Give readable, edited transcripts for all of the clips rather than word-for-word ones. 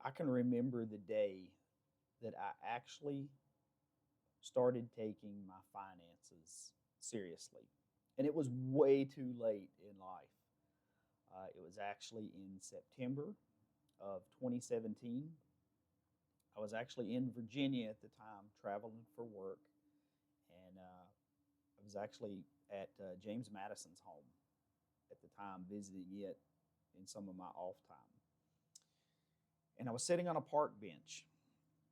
I can remember the day that I actually started taking my finances seriously. And it was way too late in life. It was actually in September of 2017. I was actually in Virginia at the time, traveling for work, and I was actually at James Madison's home at the time, visiting it in some of my off time. And I was sitting on a park bench,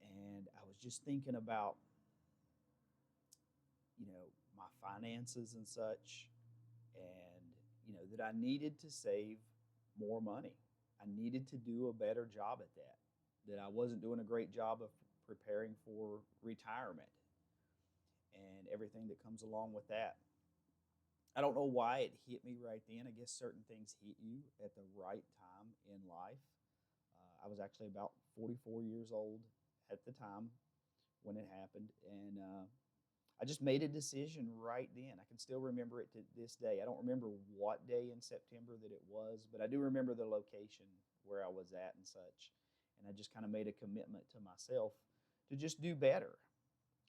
and I was just thinking about, my finances and such, and that I needed to save more money. I needed to do a better job at that. That I wasn't doing a great job of preparing for retirement and everything that comes along with that. I don't know why it hit me right then. I guess certain things hit you at the right time in life. I was actually about 44 years old at the time when it happened, and I just made a decision right then. I can still remember it to this day. I don't remember what day in September that it was, but I do remember the location where I was at and such. And I just kind of made a commitment to myself to just do better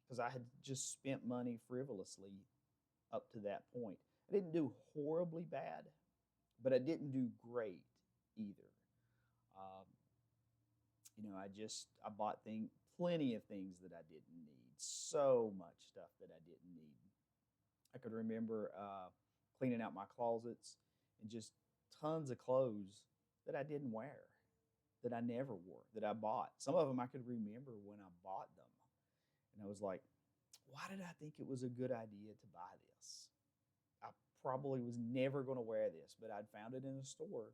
because I had just spent money frivolously up to that point. I didn't do horribly bad, but I didn't do great either. Um, I bought plenty of things that I didn't need. So much stuff that I didn't need. I could remember cleaning out my closets and just tons of clothes that I didn't wear, that I never wore, that I bought. Some of them I could remember when I bought them. And I was like, why did I think it was a good idea to buy this? I probably was never going to wear this, but I'd found it in a store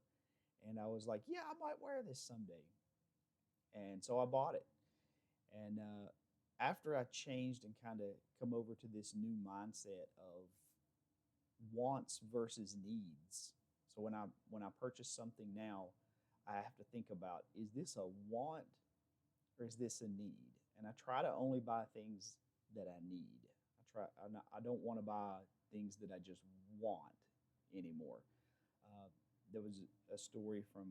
and I was like, yeah, I might wear this someday. And so I bought it. And after I changed and kind of come over to this new mindset of wants versus needs. So when I purchase something now, I have to think about, is this a want or is this a need? And I try to only buy things that I need. I don't want to buy things that I just want anymore. Uh, there was a story from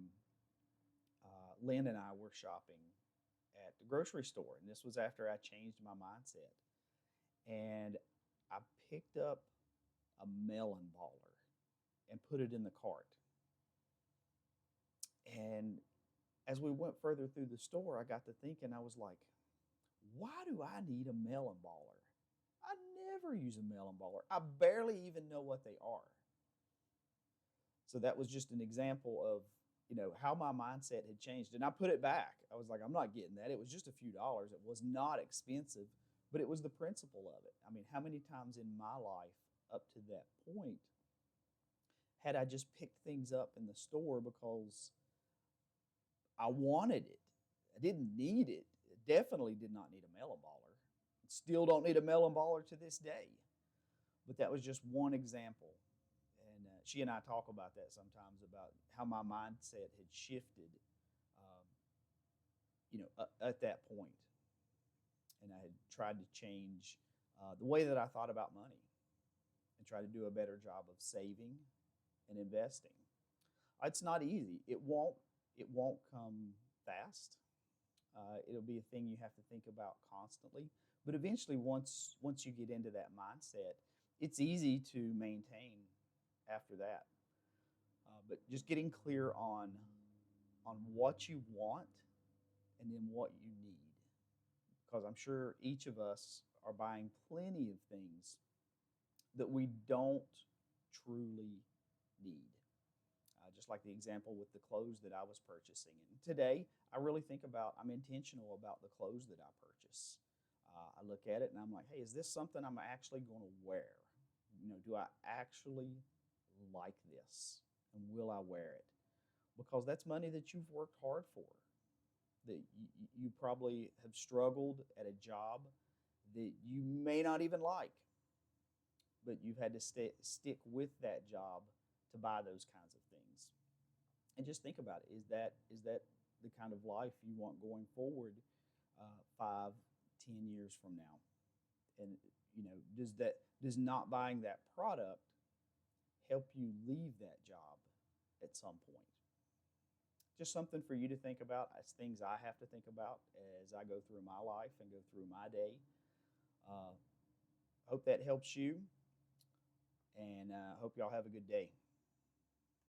Lynn and I were shopping at the grocery store, and this was after I changed my mindset. And I picked up a melon baller and put it in the cart. And as we went further through the store, I got to thinking, I was like, why do I need a melon baller? I never use a melon baller. I barely even know what they are. So that was just an example of, how my mindset had changed. And I put it back. I was like, I'm not getting that. It was just a few dollars. It was not expensive, but it was the principle of it. I mean, how many times in my life up to that point had I just picked things up in the store because I wanted it? I didn't need it. I definitely did not need a melon baller. Still don't need a melon baller to this day. But that was just one example. And she and I talk about that sometimes, about how my mindset had shifted, um, at that point. And I had tried to change the way that I thought about money and try to do a better job of saving and investing. It's not easy. It won't come fast. It'll be a thing you have to think about constantly. But eventually, once you get into that mindset, it's easy to maintain after that. But just getting clear on what you want and then what you need, because I'm sure each of us are buying plenty of things that we don't truly need. Just like the example with the clothes that I was purchasing. And today, I'm intentional about the clothes that I purchase. I look at it and I'm like, hey, is this something I'm actually going to wear? Do I actually like this? And will I wear it? Because that's money that you've worked hard for, that you probably have struggled at a job that you may not even like, but you've had to stick with that job to buy those kinds of things. And just think about it: is that the kind of life you want going forward, 5, 10 years from now? And does not buying that product help you leave that job at some point? just something for you to think about. It's things I have to think about as I go through my life and go through my day. Uh, Hope that helps you, and hope y'all have a good day.